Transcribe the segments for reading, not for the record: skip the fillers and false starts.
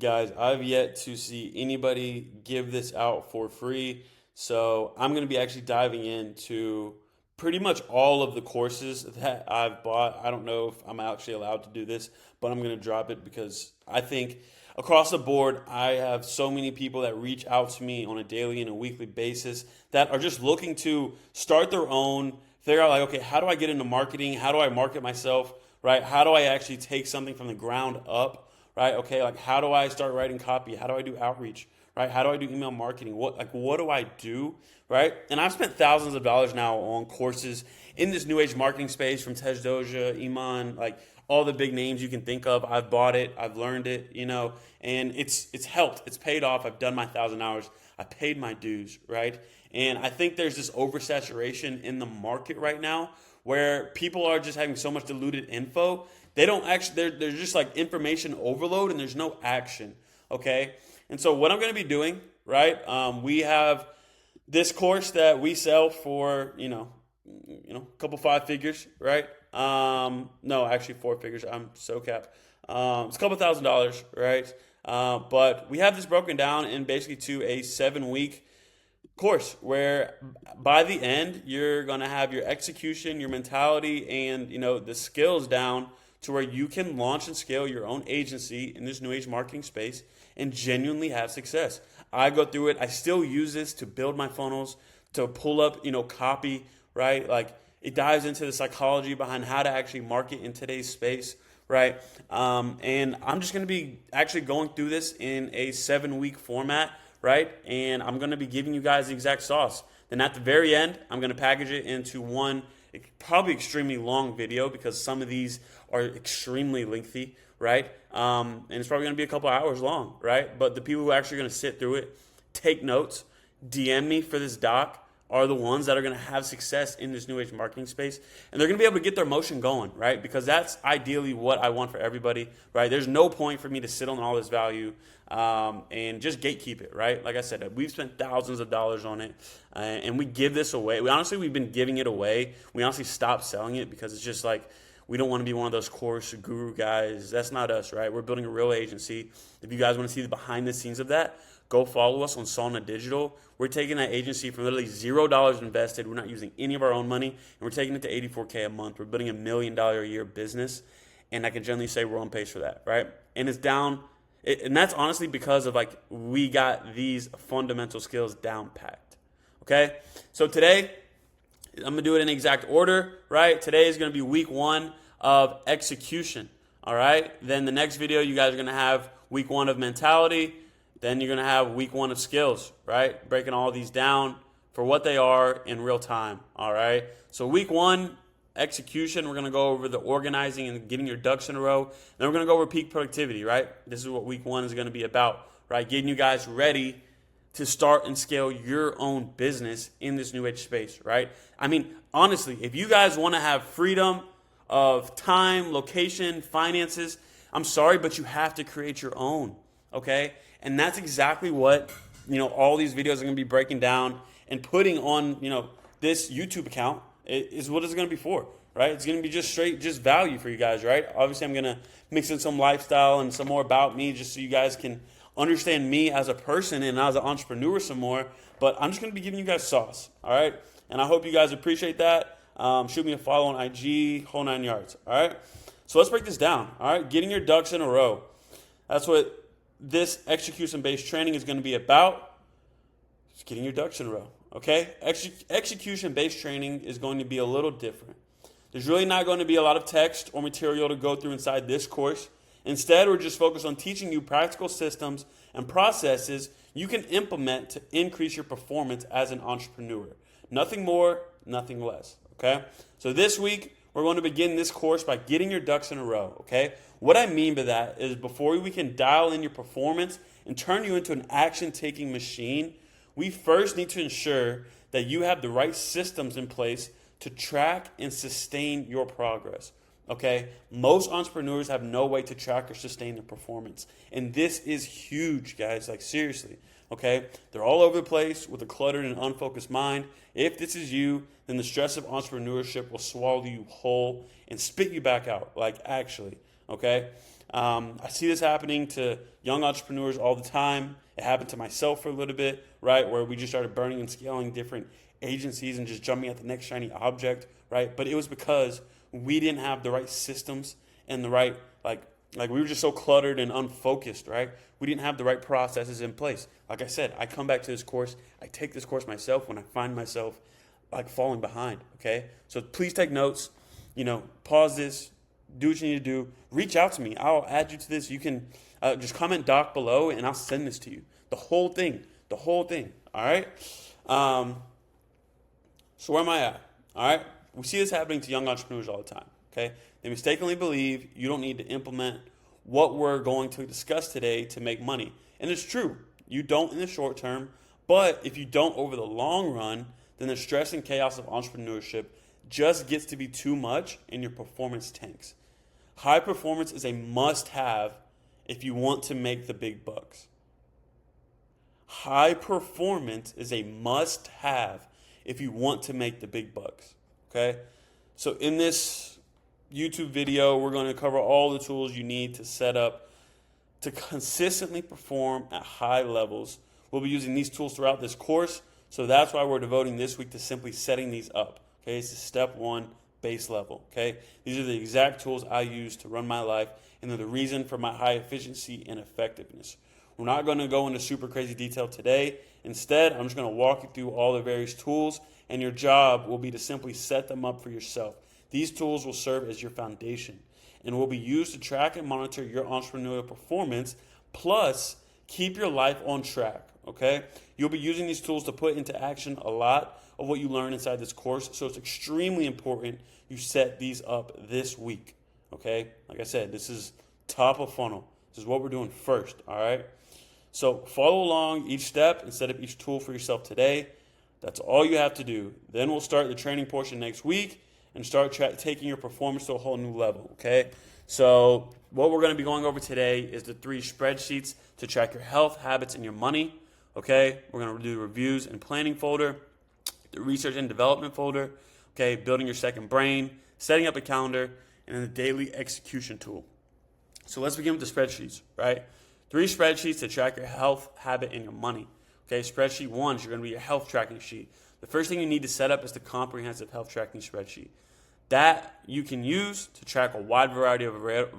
guys, I've yet to see anybody give this out for free. So I'm going to be actually diving into pretty much all of the courses that I've bought. I don't know if I'm actually allowed to do this, but I'm going to drop it because I think across the board, I have so many people that reach out to me on a daily and a weekly basis that are just looking to start their own, figure out like, okay, how do I get into marketing? How do I market myself? Right? How do I actually take something from the ground up? Right? Okay, like how do I start writing copy? How do I do outreach? Right? How do I do email marketing? What do I do? Right? And I've spent thousands of dollars now on courses in this new age marketing space from Tej Doja, Iman, like all the big names you can think of. I've bought it, I've learned it, and it's helped. It's paid off. I've done my 1,000 hours. I paid my dues, right? And I think there's this oversaturation in the market right now where people are just having so much diluted info. They don't actually, they're just like information overload and there's no action, okay? And so what I'm going to be doing, right? We have this course that we sell for, a couple five figures, right? No, actually four figures. I'm so capped. It's a couple $1,000s, right? But we have this broken down in basically to a 7-week course where by the end you're going to have your execution, your mentality, and the skills down to where you can launch and scale your own agency in this new age marketing space and genuinely have success. I go through it. I still use this to build my funnels, to pull up, copy, right? Like it dives into the psychology behind how to actually market in today's space, right? And I'm just going to be actually going through this in a 7-week format, right? And I'm going to be giving you guys the exact sauce. Then at the very end, I'm going to package it into one probably extremely long video because some of these are extremely lengthy, right? And it's probably going to be a couple hours long, right? But the people who are actually going to sit through it, take notes, DM me for this doc, are the ones that are going to have success in this new age marketing space. And they're going to be able to get their motion going, right? Because that's ideally what I want for everybody, right? There's no point for me to sit on all this value and just gatekeep it, right? Like I said, we've spent thousands of dollars on it and we give this away. We've been giving it away. We honestly stopped selling it because it's just like, we don't want to be one of those course guru guys. That's not us, right? We're building a real agency. If you guys want to see the behind the scenes of that, go follow us on Solna Digital. We're taking that agency from literally $0 invested. We're not using any of our own money, and we're taking it to $84K a month. We're building $1 million a year business, and I can generally say we're on pace for that, right? And it's down, and that's honestly because of like we got these fundamental skills down packed, okay? So today, I'm going to do it in exact order, right? Today is going to be week 1 of execution, all right? Then the next video, you guys are going to have week 1 of mentality. Then you're going to have week 1 of skills, right? Breaking all these down for what they are in real time, all right? So week 1, execution, we're going to go over the organizing and getting your ducks in a row. Then we're going to go over peak productivity, right? This is what week 1 is going to be about, right? Getting you guys ready to start and scale your own business in this new age space, right? I mean, honestly, if you guys want to have freedom of time, location, finances, I'm sorry, but you have to create your own, okay? And that's exactly what, all these videos are going to be breaking down and putting on, this YouTube account is what it's going to be for, right? It's going to be just value for you guys, right? Obviously, I'm going to mix in some lifestyle and some more about me just so you guys can understand me as a person and as an entrepreneur some more, but I'm just going to be giving you guys sauce, all right? And I hope you guys appreciate that. Shoot me a follow on IG, whole 9 yards, all right? So let's break this down, all right? Getting your ducks in a row. That's what this execution-based training is going to be about. Just getting your ducks in a row, okay? Execution-based training is going to be a little different. There's really not going to be a lot of text or material to go through inside this course. Instead, we're just focused on teaching you practical systems and processes you can implement to increase your performance as an entrepreneur. Nothing more, nothing less, okay? So this week, we're going to begin this course by getting your ducks in a row, okay? What I mean by that is before we can dial in your performance and turn you into an action-taking machine, we first need to ensure that you have the right systems in place to track and sustain your progress. Okay, most entrepreneurs have no way to track or sustain their performance. And this is huge, guys, like seriously. Okay, they're all over the place with a cluttered and unfocused mind. If this is you, then the stress of entrepreneurship will swallow you whole and spit you back out, like actually. Okay, I see this happening to young entrepreneurs all the time. It happened to myself for a little bit, right? Where we just started burning and scaling different agencies and just jumping at the next shiny object, right? But it was because we didn't have the right systems and the right, like we were just so cluttered and unfocused, right? We didn't have the right processes in place. Like I said, I come back to this course, I take this course myself when I find myself like falling behind, okay? So please take notes, pause this, do what you need to do, reach out to me. I'll add you to this. You can just comment doc below and I'll send this to you. The whole thing, all right? So where am I at? All right? We see this happening to young entrepreneurs all the time, okay? They mistakenly believe you don't need to implement what we're going to discuss today to make money. And it's true. You don't in the short term, but if you don't over the long run, then the stress and chaos of entrepreneurship just gets to be too much and your performance tanks. High performance is a must-have if you want to make the big bucks. High performance is a must-have if you want to make the big bucks, okay? So in this YouTube video, we're going to cover all the tools you need to set up to consistently perform at high levels. We'll be using these tools throughout this course, so that's why we're devoting this week to simply setting these up, okay? It's step one, base level, okay? These are the exact tools I use to run my life, and they're the reason for my high efficiency and effectiveness. We're not going to go into super crazy detail today. Instead, I'm just going to walk you through all the various tools, and your job will be to simply set them up for yourself. These tools will serve as your foundation and will be used to track and monitor your entrepreneurial performance, plus keep your life on track, okay? You'll be using these tools to put into action a lot of what you learn inside this course, so it's extremely important you set these up this week, okay? Like I said, this is top of funnel. This is what we're doing first, all right? So follow along each step and set up each tool for yourself today. That's all you have to do. Then we'll start the training portion next week and start taking your performance to a whole new level, okay? So what we're going to be going over today is the 3 spreadsheets to track your health, habits, and your money, okay? We're going to do the reviews and planning folder, the research and development folder, okay, building your second brain, setting up a calendar, and then the daily execution tool. So let's begin with the spreadsheets, right? 3 spreadsheets to track your health, habit, and your money. Okay, spreadsheet 1 is going to be your health tracking sheet. The first thing you need to set up is the comprehensive health tracking spreadsheet. That you can use to track a wide variety of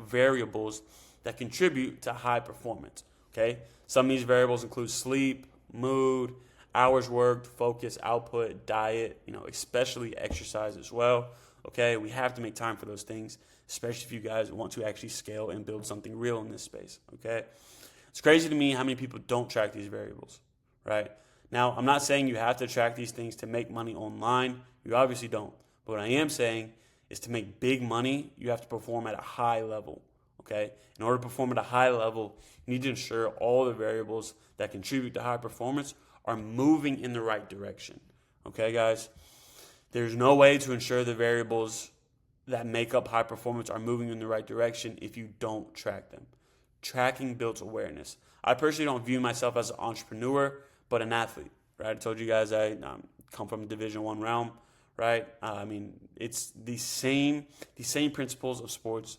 variables that contribute to high performance. Okay, some of these variables include sleep, mood, hours worked, focus, output, diet, especially exercise as well. Okay, we have to make time for those things, especially if you guys want to actually scale and build something real in this space. Okay, it's crazy to me how many people don't track these variables, right? Now, I'm not saying you have to track these things to make money online. You obviously don't. But what I am saying is to make big money, you have to perform at a high level, okay? In order to perform at a high level, you need to ensure all the variables that contribute to high performance are moving in the right direction, okay, guys? There's no way to ensure the variables that make up high performance are moving in the right direction if you don't track them. Tracking builds awareness. I personally don't view myself as an entrepreneur, but an athlete, right? I told you guys I come from a Division I realm, right? It's the same principles of sports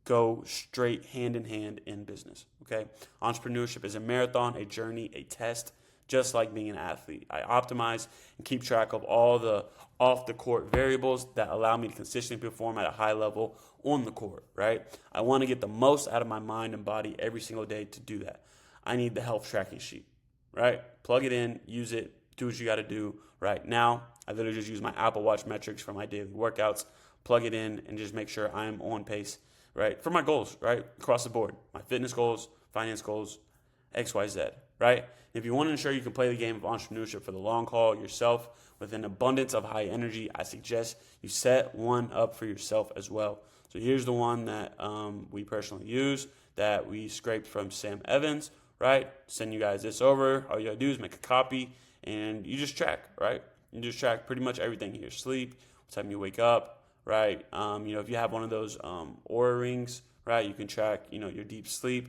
go straight hand in hand in business, okay? Entrepreneurship is a marathon, a journey, a test, just like being an athlete. I optimize and keep track of all the off-the-court variables that allow me to consistently perform at a high level on the court, right? I want to get the most out of my mind and body every single day to do that. I need the health tracking sheet, right? Plug it in, use it, do what you got to do. Right now, I literally just use my Apple Watch metrics for my daily workouts, plug it in, and just make sure I'm on pace, right? For my goals, right? Across the board. My fitness goals, finance goals, X, Y, Z, right? If you want to ensure you can play the game of entrepreneurship for the long haul yourself with an abundance of high energy, I suggest you set one up for yourself as well. So here's the one that we personally use that we scraped from Sam Evans, right? Send you guys this over. All you gotta do is make a copy and you just track, right? You just track pretty much everything here. Sleep, what time you wake up, right? If you have one of those Oura rings, right, you can track, your deep sleep,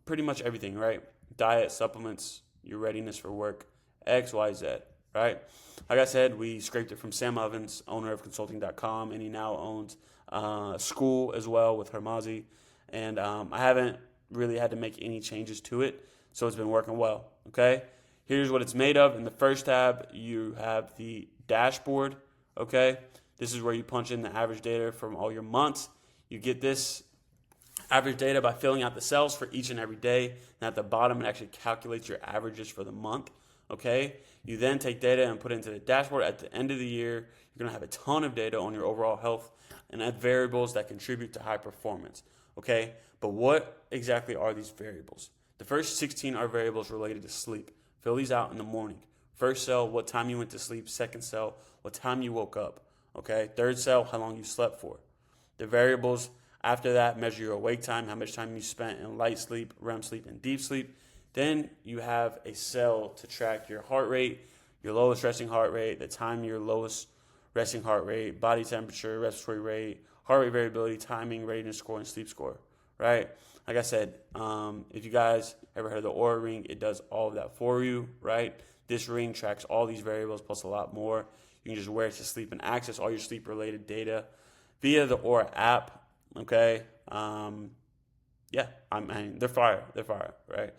pretty much everything, right? Diet, supplements, your readiness for work, X, Y, Z, right? Like I said, we scraped it from Sam Evans, owner of consulting.com, and he now owns school as well with Hermazi, and I haven't really had to make any changes to it, so it's been working well. Okay, here's what it's made of. In the first tab, you have the dashboard. Okay, this is where you punch in the average data from all your months. You get this average data by filling out the cells for each and every day, and at the bottom it actually calculates your averages for the month. Okay, you then take data and put it into the dashboard. At the end of the year, you're going to have a ton of data on your overall health and add variables that contribute to high performance. Okay, but what exactly are these variables? The first 16 are variables related to sleep. Fill these out in the morning. First cell, what time you went to sleep. Second cell, what time you woke up. Okay, third cell, how long you slept for. The variables after that measure your awake time, how much time you spent in light sleep, REM sleep, and deep sleep. Then you have a cell to track your heart rate, your lowest resting heart rate, the time your lowest resting heart rate, body temperature, respiratory rate, heart rate variability, timing, readiness score, and sleep score, right? Like I said, if you guys ever heard of the Oura Ring, it does all of that for you, right? This ring tracks all these variables plus a lot more. You can just wear it to sleep and access all your sleep-related data via the Oura app, okay? Yeah, I mean, they're fire, right?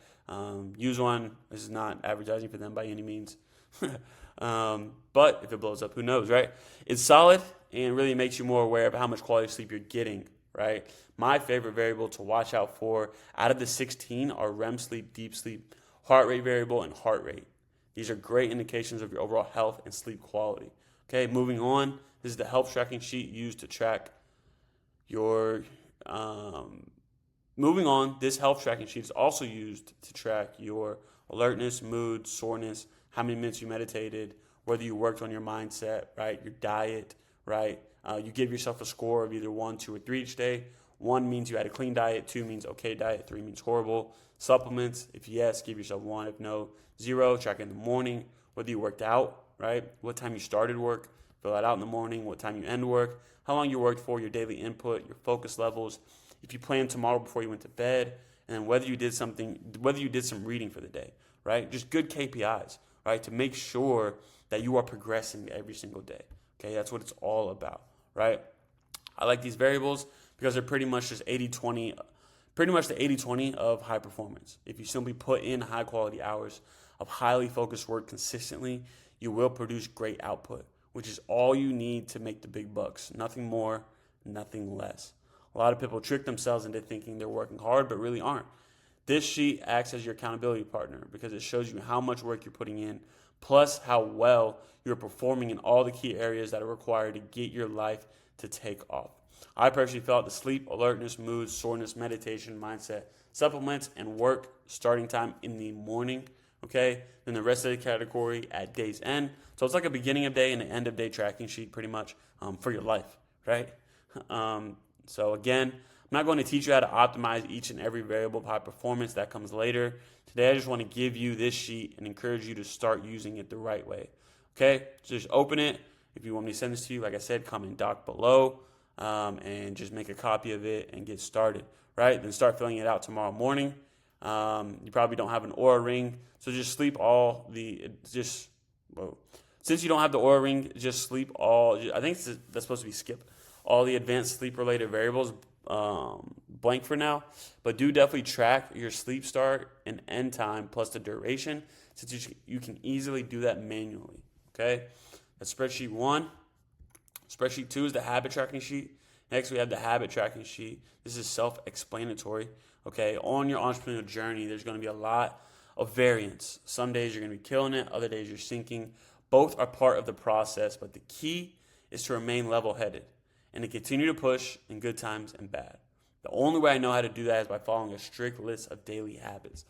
Use one. This is not advertising for them by any means. But if it blows up, who knows, right? It's solid and really makes you more aware of how much quality sleep you're getting, right? My favorite variable to watch out for out of the 16 are REM sleep, deep sleep, heart rate variable, and heart rate. These are great indications of your overall health and sleep quality. Okay, moving on. This is the health tracking sheet used to track your moving on, this health tracking sheet is also used to track your alertness, mood, soreness, how many minutes you meditated, whether you worked on your mindset, right? Your diet, right? You give yourself a score of either 1, 2, or 3 each day. 1 means you had a clean diet, 2 means okay diet, 3 means horrible. Supplements, if yes, give yourself 1, if no, 0. Track in the morning, whether you worked out, right? What time you started work, fill that out in the morning, what time you end work, how long you worked for, your daily input, your focus levels, if you planned tomorrow before you went to bed, and then whether you did some reading for the day, right? Just good KPIs, right? To make sure that you are progressing every single day. Okay, that's what it's all about, right? I like these variables because they're pretty much just 80-20, pretty much the 80-20 of high performance. If you simply put in high quality hours of highly focused work consistently, you will produce great output, which is all you need to make the big bucks. Nothing more, nothing less. A lot of people trick themselves into thinking they're working hard, but really aren't. This sheet acts as your accountability partner because it shows you how much work you're putting in, plus how well you're performing in all the key areas that are required to get your life to take off. I personally felt the sleep, alertness, mood, soreness, meditation, mindset, supplements, and work starting time in the morning, okay? Then the rest of the category at day's end. So it's like a beginning of day and an end of day tracking sheet pretty much for your life, right? So again, I'm not going to teach you how to optimize each and every variable of high performance. That comes later. Today, I just want to give you this sheet and encourage you to start using it the right way. Okay, so just open it. If you want me to send this to you, like I said, comment doc below and just make a copy of it and get started, right? Then start filling it out tomorrow morning. You probably don't have an Oura Ring, so just sleep all the, since you don't have the Oura Ring, just sleep all, I think that's supposed to be skip all the advanced sleep-related variables blank for now, but do definitely track your sleep start and end time plus the duration, since you can easily do that manually, okay? That's spreadsheet 1. Spreadsheet 2 is the habit tracking sheet. Next, we have the habit tracking sheet. This is self-explanatory, okay? On your entrepreneurial journey, there's going to be a lot of variance. Some days you're going to be killing it, other days you're sinking. Both are part of the process, but the key is to remain level-headed and to continue to push in good times and bad. The only way I know how to do that is by following a strict list of daily habits.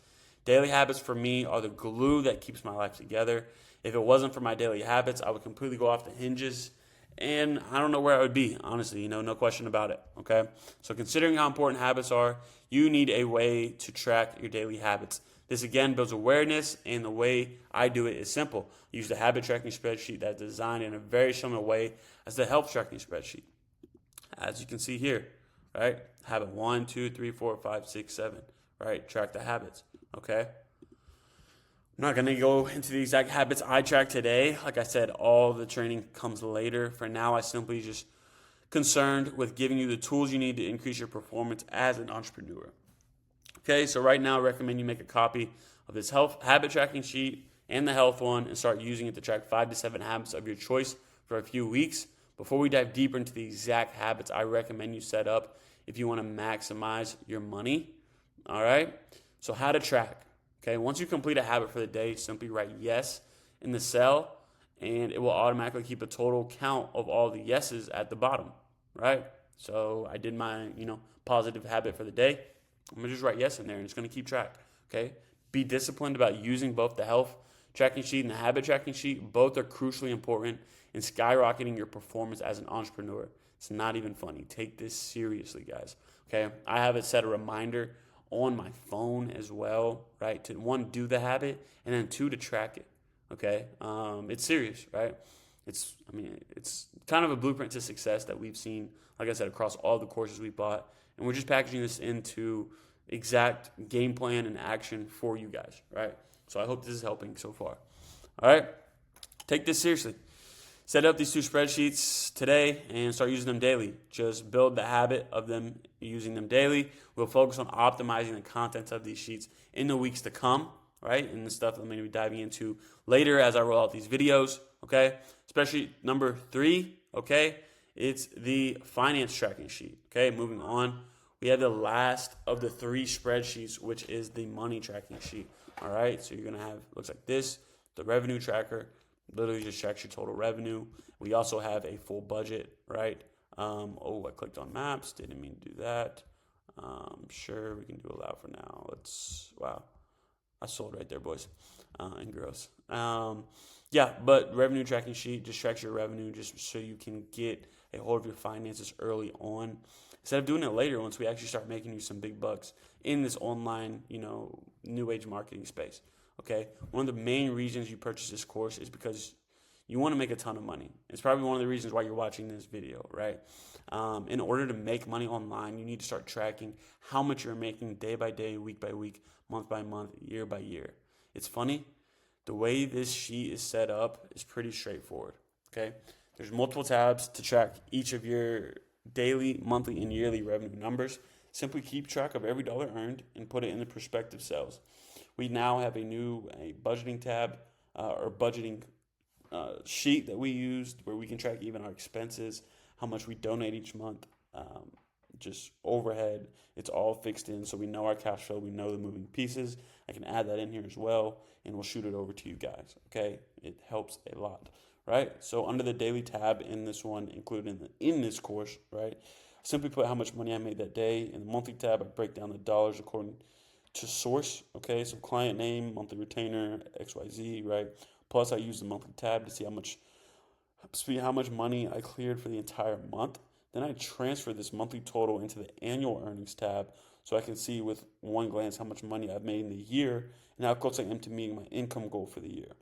Daily habits for me are the glue that keeps my life together. If it wasn't for my daily habits, I would completely go off the hinges, and I don't know where I would be, honestly, no question about it, okay? So considering how important habits are, you need a way to track your daily habits. This, again, builds awareness, and the way I do it is simple. I use the habit tracking spreadsheet that's designed in a very similar way as the health tracking spreadsheet. As you can see here, right? Habit 1, 2, 3, 4, 5, 6, 7, right? Track the habits, okay? I'm not going to go into the exact habits I track today. Like I said, all the training comes later. For now, I simply just concerned with giving you the tools you need to increase your performance as an entrepreneur. Okay, so right now I recommend you make a copy of this health habit tracking sheet and the health one and start using it to track 5 to 7 habits of your choice for a few weeks. Before we dive deeper into the exact habits I recommend you set up if you want to maximize your money. All right, so how to track. Okay, once you complete a habit for the day, simply write yes in the cell and it will automatically keep a total count of all the yeses at the bottom, right? So I did my, positive habit for the day. I'm going to just write yes in there and it's going to keep track, okay? Be disciplined about using both the health tracking sheet and the habit tracking sheet. Both are crucially important in skyrocketing your performance as an entrepreneur. It's not even funny. Take this seriously, guys, okay? I have it set a reminder on my phone as well, right? To one, do the habit, and then two, to track it, okay? It's serious, right? It's kind of a blueprint to success that we've seen, like I said, across all the courses we bought. And we're just packaging this into exact game plan and action for you guys, right? So I hope this is helping so far. All right? Take this seriously. Set up these 2 spreadsheets today and start using them daily. Just build the habit of them using them daily. We'll focus on optimizing the contents of these sheets in the weeks to come, right? And the stuff I'm going to be diving into later as I roll out these videos, okay? Especially number 3, okay? It's the finance tracking sheet, okay? Moving on, we have the last of the 3 spreadsheets, which is the money tracking sheet, all right? So you're going to have, looks like this, the revenue tracker. Literally just tracks your total revenue. We also have a full budget, right? I clicked on maps. Didn't mean to do that. Sure, we can do allow for now. Wow. I sold right there, boys and girls. But revenue tracking sheet just tracks your revenue just so you can get a hold of your finances early on. Instead of doing it later once we actually start making you some big bucks in this online, new age marketing space. Okay, one of the main reasons you purchase this course is because you want to make a ton of money. It's probably one of the reasons why you're watching this video, right? In order to make money online, you need to start tracking how much you're making day by day, week by week, month by month, year by year. It's funny, the way this sheet is set up is pretty straightforward, okay? There's multiple tabs to track each of your daily, monthly, and yearly revenue numbers. Simply keep track of every dollar earned and put it in the prospective cells. We now have a budgeting tab or budgeting sheet that we used where we can track even our expenses, how much we donate each month, just overhead. It's all fixed in, so we know our cash flow, we know the moving pieces. I can add that in here as well, and we'll shoot it over to you guys, okay? It helps a lot, right? So under the daily tab in this one, included in this course, right, simply put how much money I made that day. In the monthly tab, I break down the dollars according to source, okay? So client name, monthly retainer, XYZ, right? Plus I use the monthly tab to see how much money I cleared for the entire month. Then I transfer this monthly total into the annual earnings tab so I can see with one glance how much money I've made in the year and how close I am to meeting my income goal for the year.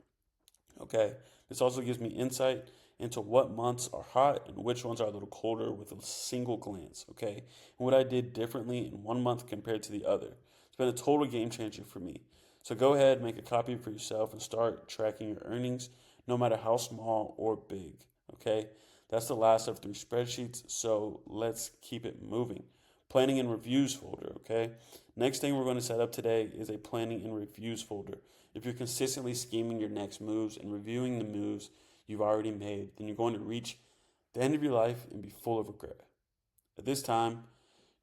Okay, this also gives me insight into what months are hot and which ones are a little colder with a single glance, okay? And what I did differently in one month compared to the other. It's been a total game changer for me. So go ahead, make a copy for yourself and start tracking your earnings, no matter how small or big, okay? That's the last of 3 spreadsheets, so let's keep it moving. Planning and reviews folder, okay? Next thing we're going to set up today is a planning and reviews folder. If you're consistently scheming your next moves and reviewing the moves you've already made, then you're going to reach the end of your life and be full of regret. At this time,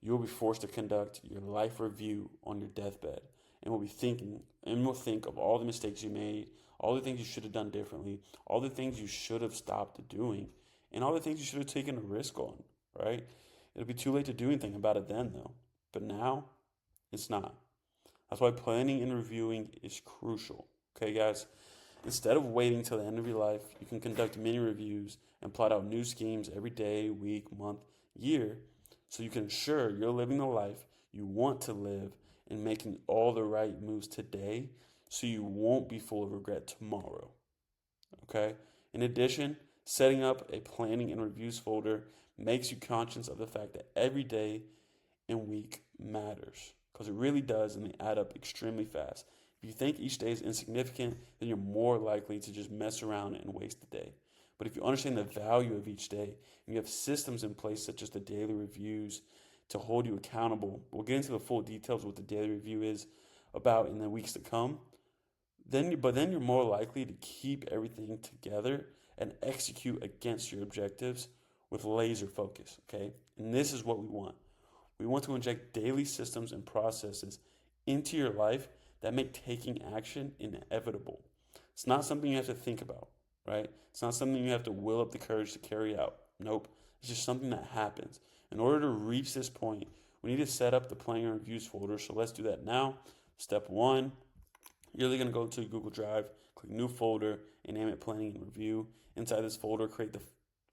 you will be forced to conduct your life review on your deathbed and will think of all the mistakes you made, all the things you should have done differently, all the things you should have stopped doing, and all the things you should have taken a risk on, right? It'll be too late to do anything about it then, though. But now, it's not. That's why planning and reviewing is crucial, okay, guys? Instead of waiting till the end of your life, you can conduct mini reviews and plot out new schemes every day, week, month, year, so you can ensure you're living the life you want to live and making all the right moves today so you won't be full of regret tomorrow, okay? In addition, setting up a planning and reviews folder makes you conscious of the fact that every day and week matters because it really does, and they add up extremely fast. If you think each day is insignificant, then you're more likely to just mess around and waste the day. But if you understand the value of each day and you have systems in place such as the daily reviews to hold you accountable, we'll get into the full details of what the daily review is about in the weeks to come. Then you're more likely to keep everything together and execute against your objectives with laser focus, okay? And this is what we want. We want to inject daily systems and processes into your life that make taking action inevitable. It's not something you have to think about, right? It's not something you have to will up the courage to carry out. Nope. It's just something that happens. In order to reach this point, we need to set up the planning and reviews folder. So let's do that now. Step one, you're really going to go to Google Drive, click new folder, and name it planning and review. Inside this folder, create the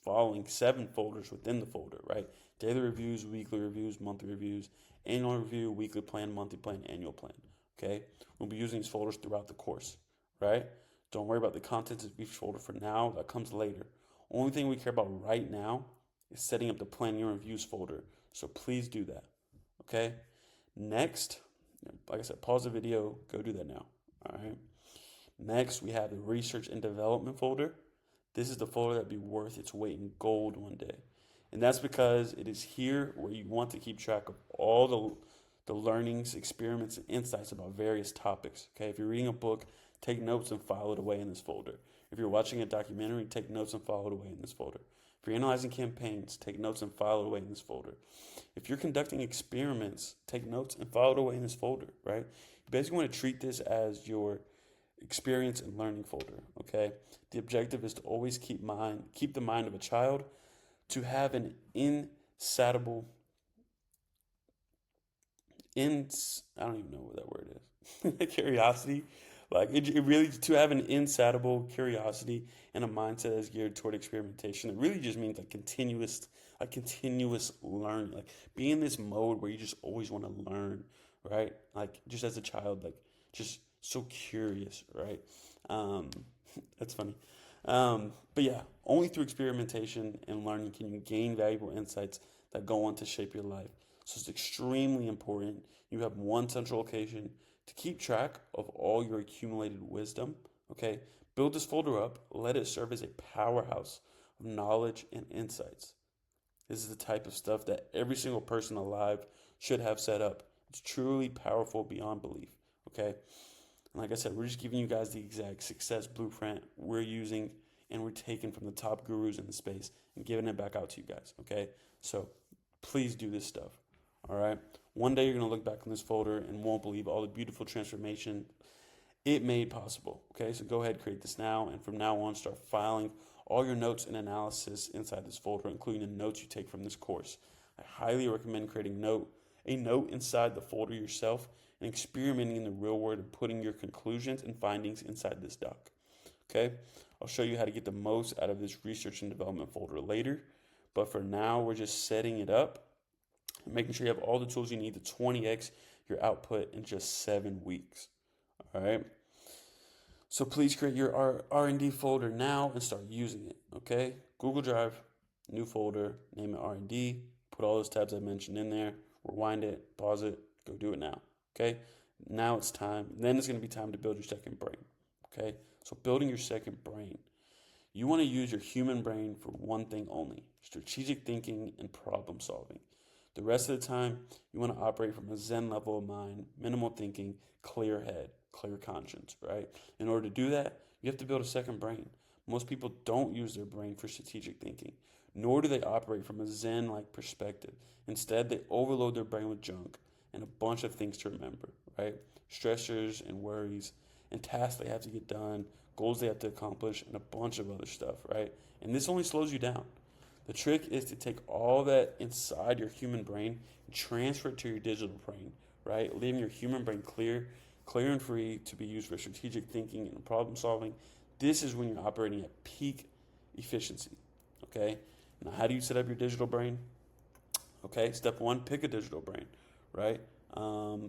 following 7 folders within the folder, right? Daily reviews, weekly reviews, monthly reviews, annual review, weekly plan, monthly plan, annual plan, okay? We'll be using these folders throughout the course, right? Don't worry about the contents of each folder for now. That comes later. Only thing we care about right now is setting up the planning and reviews folder. So please do that, okay? Next, like I said, pause the video, go do that now, all right? Next, we have the research and development folder. This is the folder that'd be worth its weight in gold one day. And that's because it is here where you want to keep track of all the learnings, experiments, and insights about various topics. Okay, if you're reading a book, take notes and file it away in this folder. If you're watching a documentary, take notes and file it away in this folder. If you're analyzing campaigns, take notes and file it away in this folder. If you're conducting experiments, take notes and file it away in this folder, right? You basically want to treat this as your experience and learning folder, okay? The objective is to always keep the mind of a child to have an insatiable, I don't even know what that word is, curiosity. Like it really, to have an insatiable curiosity and a mindset that is geared toward experimentation. It really just means continuous learning, like be in this mode where you just always want to learn, right? Like just as a child, like just so curious, right? That's funny. But yeah, only through experimentation and learning can you gain valuable insights that go on to shape your life. So it's extremely important you have one central location to keep track of all your accumulated wisdom. Okay, build this folder up, let it serve as a powerhouse of knowledge and insights. This is the type of stuff that every single person alive should have set up. It's truly powerful beyond belief. Okay. And like I said, we're just giving you guys the exact success blueprint we're using and we're taking from the top gurus in the space and giving it back out to you guys, okay? So please do this stuff, all right? One day you're going to look back on this folder and won't believe all the beautiful transformation it made possible, okay? So go ahead, create this now, and from now on, start filing all your notes and analysis inside this folder, including the notes you take from this course. I highly recommend creating a note inside the folder yourself and experimenting in the real world and putting your conclusions and findings inside this doc. Okay? I'll show you how to get the most out of this research and development folder later. But for now, we're just setting it up and making sure you have all the tools you need to 20x your output in just 7 weeks. All right? So please create your R&D folder now and start using it. Okay? Google Drive, new folder, name it R&D, put all those tabs I mentioned in there, rewind it, pause it, go do it now. Okay, now it's time. Then it's going to be time to build your second brain. Okay, so building your second brain. You want to use your human brain for one thing only: strategic thinking and problem solving. The rest of the time, you want to operate from a Zen level of mind, minimal thinking, clear head, clear conscience, right? In order to do that, you have to build a second brain. Most people don't use their brain for strategic thinking, nor do they operate from a Zen-like perspective. Instead, they overload their brain with junk and a bunch of things to remember, right? Stressors and worries and tasks they have to get done, goals they have to accomplish, and a bunch of other stuff, right? And this only slows you down. The trick is to take all that inside your human brain and transfer it to your digital brain, right? Leaving your human brain clear and free to be used for strategic thinking and problem solving. This is when you're operating at peak efficiency, okay? Now, how do you set up your digital brain? Okay, step one, pick a digital brain, right?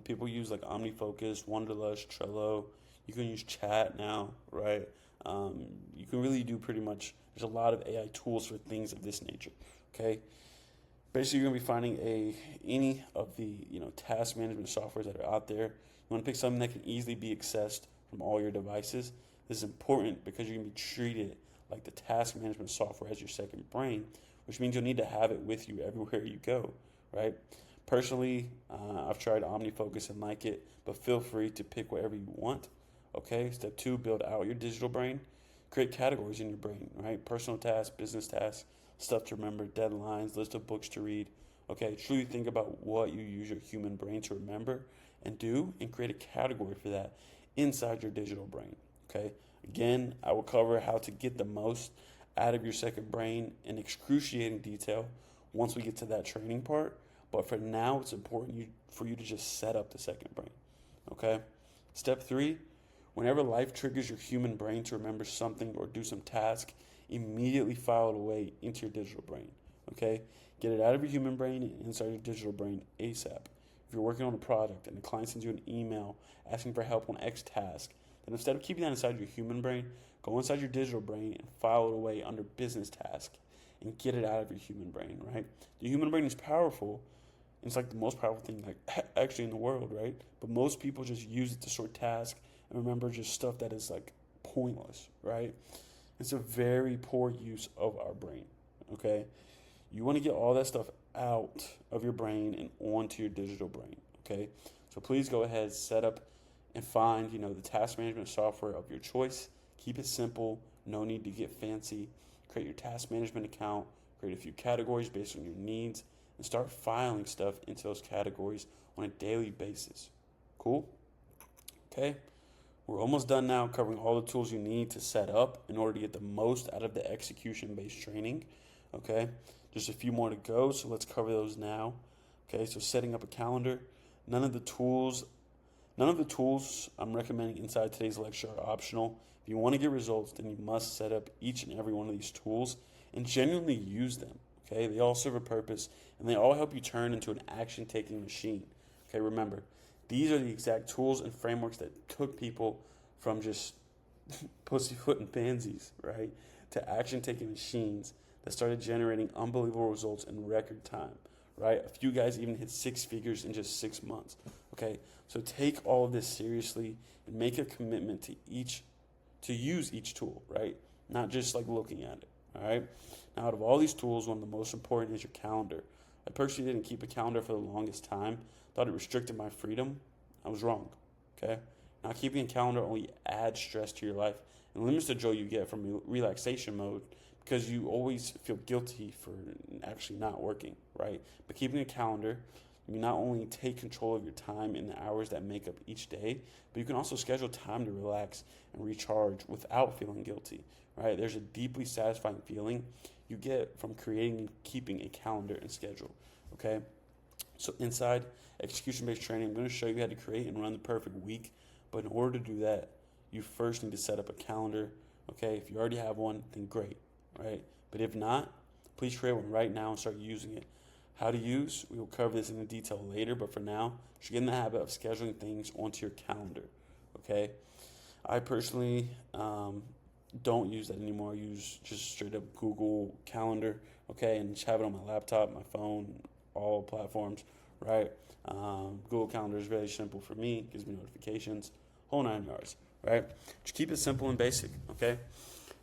People use like OmniFocus, Wonderlust, Trello. You can use chat now, right? You can really do pretty much, there's a lot of AI tools for things of this nature, okay? Basically, you're going to be finding any of the task management softwares that are out there. You want to pick something that can easily be accessed from all your devices. This is important because you're going to be treated like the task management software as your second brain, which means you'll need to have it with you everywhere you go, right? Personally, I've tried OmniFocus and like it, but feel free to pick whatever you want. Okay, step two, build out your digital brain. Create categories in your brain, right? Personal tasks, business tasks, stuff to remember, deadlines, list of books to read. Okay, truly think about what you use your human brain to remember and do, and create a category for that inside your digital brain. Okay, again, I will cover how to get the most out of your second brain in excruciating detail once we get to that training part. But for now, it's important for you to just set up the second brain. Okay, step three, whenever life triggers your human brain to remember something or do some task, immediately file it away into your digital brain. Okay? Get it out of your human brain and inside your digital brain ASAP. If you're working on a project and the client sends you an email asking for help on X task, then instead of keeping that inside your human brain, go inside your digital brain and file it away under business task and get it out of your human brain, right? The human brain is powerful. It's like the most powerful thing like actually in the world, right? But most people just use it to sort tasks and remember just stuff that is like pointless, right? It's a very poor use of our brain, okay? You want to get all that stuff out of your brain and onto your digital brain, okay? So please go ahead, set up and find, the task management software of your choice. Keep it simple, no need to get fancy. Create your task management account, create a few categories based on your needs, and start filing stuff into those categories on a daily basis. Cool? Okay? We're almost done now covering all the tools you need to set up in order to get the most out of the execution-based training. Okay? Just a few more to go, so let's cover those now. Okay, so setting up a calendar. None of the tools I'm recommending inside today's lecture are optional. If you want to get results, then you must set up each and every one of these tools and genuinely use them. Okay, they all serve a purpose and they all help you turn into an action-taking machine. Okay, remember, these are the exact tools and frameworks that took people from just pussyfoot and pansies, right, to action-taking machines that started generating unbelievable results in record time, right? A few guys even hit six figures in just 6 months, okay? So take all of this seriously and make a commitment to use each tool, right? Not just like looking at it, all right? Now, out of all these tools, one of the most important is your calendar. I personally didn't keep a calendar for the longest time. Thought it restricted my freedom. I was wrong, okay? Now, keeping a calendar only adds stress to your life and limits the joy you get from relaxation mode because you always feel guilty for actually not working, right? But keeping a calendar, you not only take control of your time and the hours that make up each day, but you can also schedule time to relax and recharge without feeling guilty, right? There's a deeply satisfying feeling you get from creating and keeping a calendar and schedule, okay? So inside execution-based training, I'm going to show you how to create and run the perfect week. But in order to do that, you first need to set up a calendar, okay? If you already have one, then great, right? But if not, please create one right now and start using it. How to use, we will cover this in detail later, but for now, you should get in the habit of scheduling things onto your calendar, okay? I personally don't use that anymore. I use just straight up Google Calendar, okay, and just have it on my laptop, my phone, all platforms, right? Google Calendar is very simple for me. It gives me notifications, whole 9 yards, right? Just keep it simple and basic, okay?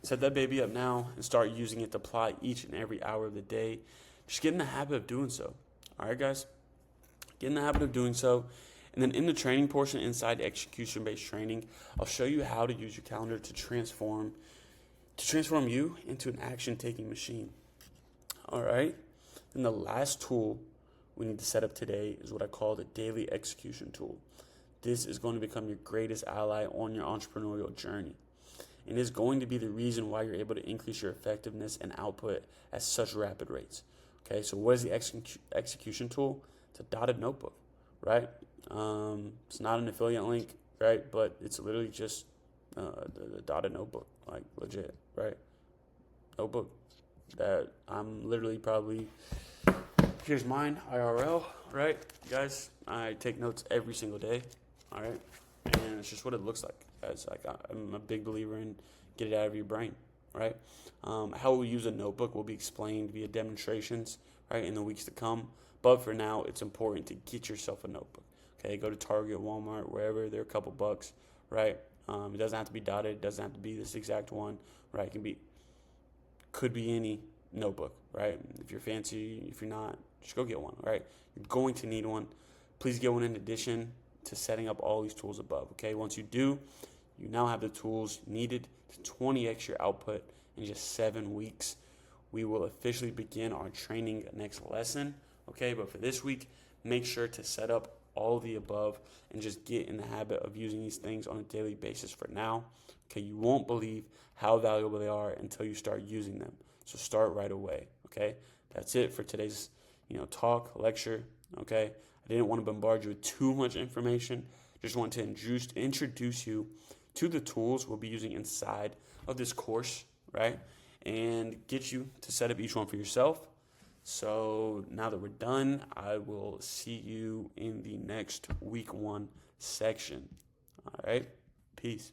Set that baby up now and start using it to apply each and every hour of the day. Just get in the habit of doing so, all right, guys? Get in the habit of doing so. And then in the training portion inside execution-based training, I'll show you how to use your calendar to transform you into an action-taking machine, all right? And the last tool we need to set up today is what I call the daily execution tool. This is going to become your greatest ally on your entrepreneurial journey. And is going to be the reason why you're able to increase your effectiveness and output at such rapid rates. Okay, so what is the execution tool? It's a dotted notebook, right? It's not an affiliate link, right? But it's literally just the dotted notebook, like legit, right? Notebook that I'm literally probably... Here's mine, IRL, right? Guys, I take notes every single day, all right? And it's just what it looks like. Guys, I'm a big believer in get it out of your brain, right? How we'll use a notebook will be explained via demonstrations, right, in the weeks to come. But for now, it's important to get yourself a notebook, okay? Go to Target, Walmart, wherever. They're a couple bucks, right? It doesn't have to be dotted. It doesn't have to be this exact one, right? It can be Could be any notebook, right? If you're fancy, if you're not, just go get one, right? You're going to need one. Please get one in addition to setting up all these tools above, okay? Once you do, you now have the tools needed to 20x your output in just 7 weeks. We will officially begin our training next lesson, okay? But for this week, make sure to set up all of the above and just get in the habit of using these things on a daily basis for now, okay? You won't believe how valuable they are until you start using them. So start right away, okay? That's it for today's, talk, lecture, okay? I didn't want to bombard you with too much information. Just want to introduce you to the tools we'll be using inside of this course, right? And get you to set up each one for yourself. So now that we're done, I will see you in the next week 1 section. All right, peace.